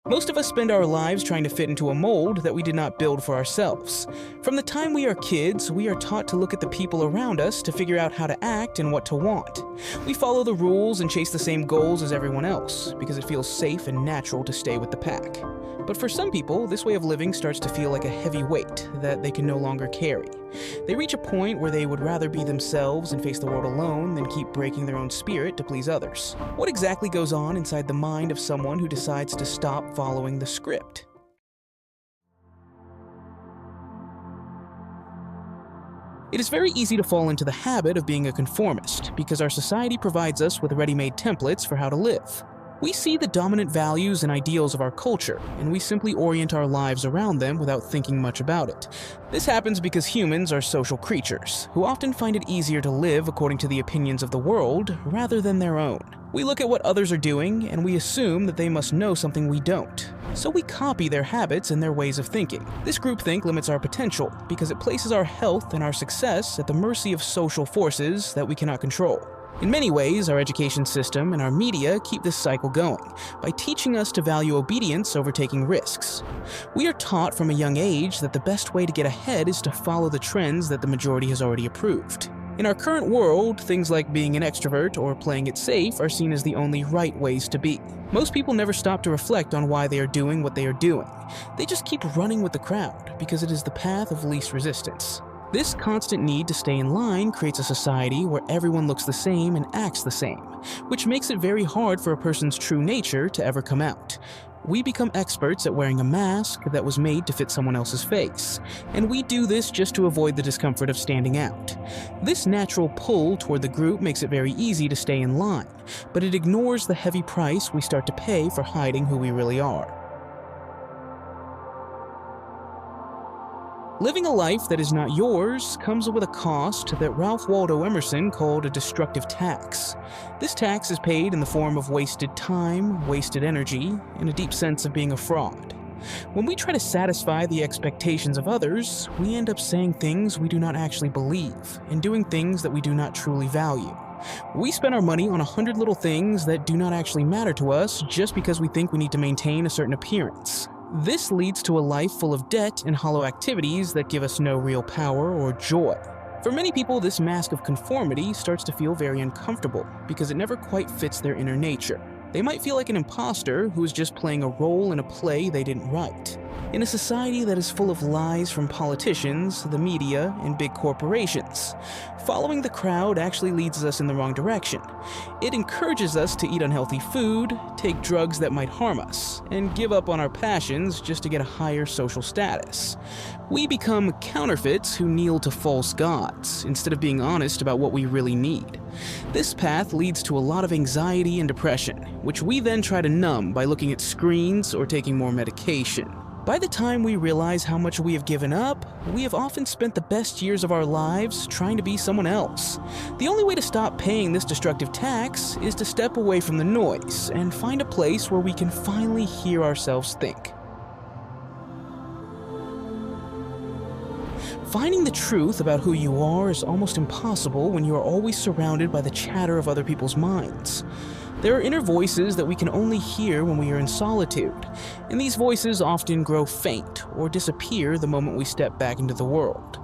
Most of us spend our lives trying to fit into a mold that we did not build for ourselves. From the time we are kids, we are taught to look at the people around us to figure out how to act and what to want. We follow the rules and chase the same goals as everyone else, because it feels safe and natural to stay with the pack. But for some people, this way of living starts to feel like a heavy weight that they can no longer carry. They reach a point where they would rather be themselves and face the world alone than keep breaking their own spirit to please others. What exactly goes on inside the mind of someone who decides to stop following the script? It is very easy to fall into the habit of being a conformist because our society provides us with ready-made templates for how to live. We see the dominant values and ideals of our culture, and we simply orient our lives around them without thinking much about it. This happens because humans are social creatures, who often find it easier to live according to the opinions of the world rather than their own. We look at what others are doing, and we assume that they must know something we don't. So we copy their habits and their ways of thinking. This groupthink limits our potential because it places our health and our success at the mercy of social forces that we cannot control. In many ways, our education system and our media keep this cycle going by teaching us to value obedience over taking risks. We are taught from a young age that the best way to get ahead is to follow the trends that the majority has already approved. In our current world, things like being an extrovert or playing it safe are seen as the only right ways to be. Most people never stop to reflect on why they are doing what they are doing. They just keep running with the crowd because it is the path of least resistance. This constant need to stay in line creates a society where everyone looks the same and acts the same, which makes it very hard for a person's true nature to ever come out. We become experts at wearing a mask that was made to fit someone else's face, and we do this just to avoid the discomfort of standing out. This natural pull toward the group makes it very easy to stay in line, but it ignores the heavy price we start to pay for hiding who we really are. Living a life that is not yours comes with a cost that Ralph Waldo Emerson called a destructive tax. This tax is paid in the form of wasted time, wasted energy, and a deep sense of being a fraud. When we try to satisfy the expectations of others, we end up saying things we do not actually believe and doing things that we do not truly value. We spend our money on 100 little things that do not actually matter to us just because we think we need to maintain a certain appearance. This leads to a life full of debt and hollow activities that give us no real power or joy. For many people, this mask of conformity starts to feel very uncomfortable because it never quite fits their inner nature. They might feel like an imposter who is just playing a role in a play they didn't write. In a society that is full of lies from politicians, the media, and big corporations, following the crowd actually leads us in the wrong direction. It encourages us to eat unhealthy food, take drugs that might harm us, and give up on our passions just to get a higher social status. We become counterfeits who kneel to false gods instead of being honest about what we really need. This path leads to a lot of anxiety and depression, which we then try to numb by looking at screens or taking more medication. By the time we realize how much we have given up, we have often spent the best years of our lives trying to be someone else. The only way to stop paying this destructive tax is to step away from the noise and find a place where we can finally hear ourselves think. Finding the truth about who you are is almost impossible when you are always surrounded by the chatter of other people's minds. There are inner voices that we can only hear when we are in solitude, and these voices often grow faint or disappear the moment we step back into the world.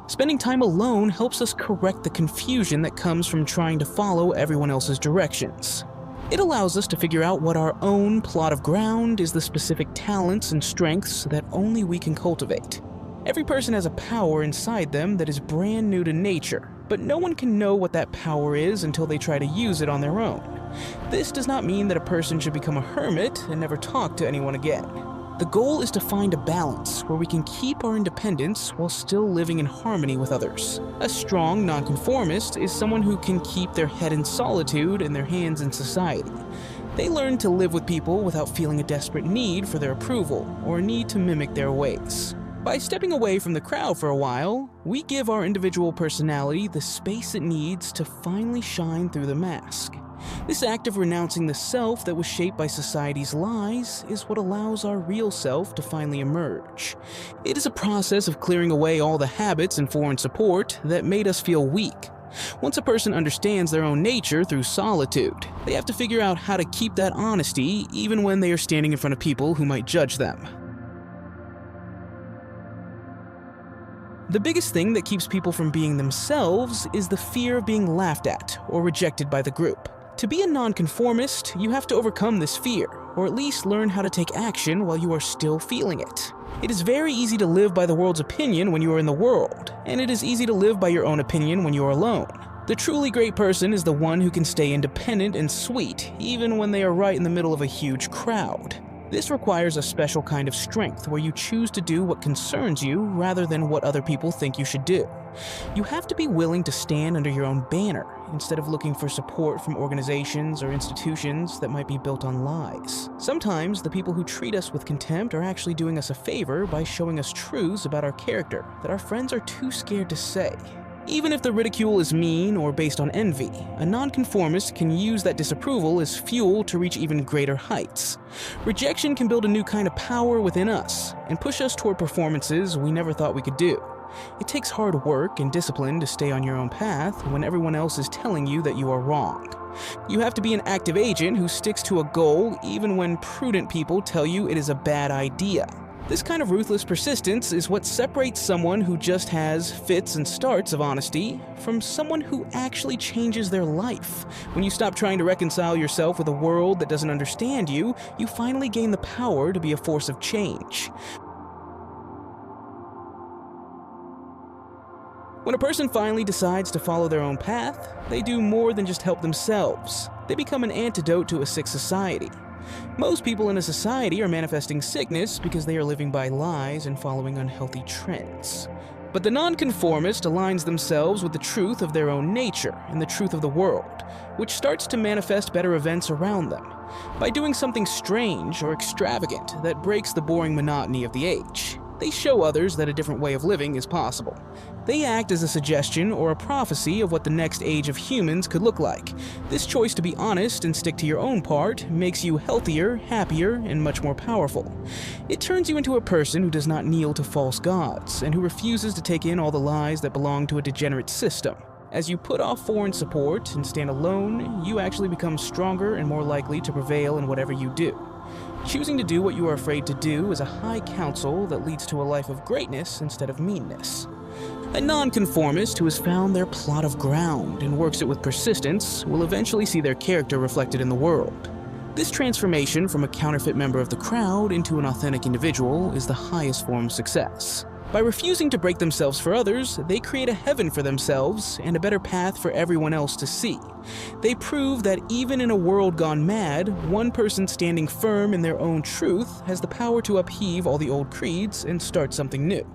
Spending time alone helps us correct the confusion that comes from trying to follow everyone else's directions. It allows us to figure out what our own plot of ground is, the specific talents and strengths that only we can cultivate. Every person has a power inside them that is brand new to nature, but no one can know what that power is until they try to use it on their own. This does not mean that a person should become a hermit and never talk to anyone again. The goal is to find a balance where we can keep our independence while still living in harmony with others. A strong nonconformist is someone who can keep their head in solitude and their hands in society. They learn to live with people without feeling a desperate need for their approval or a need to mimic their ways. By stepping away from the crowd for a while, we give our individual personality the space it needs to finally shine through the mask. This act of renouncing the self that was shaped by society's lies is what allows our real self to finally emerge. It is a process of clearing away all the habits and foreign support that made us feel weak. Once a person understands their own nature through solitude, they have to figure out how to keep that honesty even when they are standing in front of people who might judge them. The biggest thing that keeps people from being themselves is the fear of being laughed at or rejected by the group. To be a nonconformist, you have to overcome this fear, or at least learn how to take action while you are still feeling it. It is very easy to live by the world's opinion when you are in the world, and it is easy to live by your own opinion when you are alone. The truly great person is the one who can stay independent and sweet, even when they are right in the middle of a huge crowd. This requires a special kind of strength where you choose to do what concerns you rather than what other people think you should do. You have to be willing to stand under your own banner instead of looking for support from organizations or institutions that might be built on lies. Sometimes the people who treat us with contempt are actually doing us a favor by showing us truths about our character that our friends are too scared to say. Even if the ridicule is mean or based on envy, a nonconformist can use that disapproval as fuel to reach even greater heights. Rejection can build a new kind of power within us and push us toward performances we never thought we could do. It takes hard work and discipline to stay on your own path when everyone else is telling you that you are wrong. You have to be an active agent who sticks to a goal even when prudent people tell you it is a bad idea. This kind of ruthless persistence is what separates someone who just has fits and starts of honesty from someone who actually changes their life. When you stop trying to reconcile yourself with a world that doesn't understand you, you finally gain the power to be a force of change. When a person finally decides to follow their own path, they do more than just help themselves. They become an antidote to a sick society. Most people in a society are manifesting sickness because they are living by lies and following unhealthy trends. But the nonconformist aligns themselves with the truth of their own nature and the truth of the world, which starts to manifest better events around them. By doing something strange or extravagant that breaks the boring monotony of the age, they show others that a different way of living is possible. They act as a suggestion or a prophecy of what the next age of humans could look like. This choice to be honest and stick to your own part makes you healthier, happier, and much more powerful. It turns you into a person who does not kneel to false gods and who refuses to take in all the lies that belong to a degenerate system. As you put off foreign support and stand alone, you actually become stronger and more likely to prevail in whatever you do. Choosing to do what you are afraid to do is a high counsel that leads to a life of greatness instead of meanness. A nonconformist who has found their plot of ground and works it with persistence will eventually see their character reflected in the world. This transformation from a counterfeit member of the crowd into an authentic individual is the highest form of success. By refusing to break themselves for others, they create a heaven for themselves and a better path for everyone else to see. They prove that even in a world gone mad, one person standing firm in their own truth has the power to upheave all the old creeds and start something new.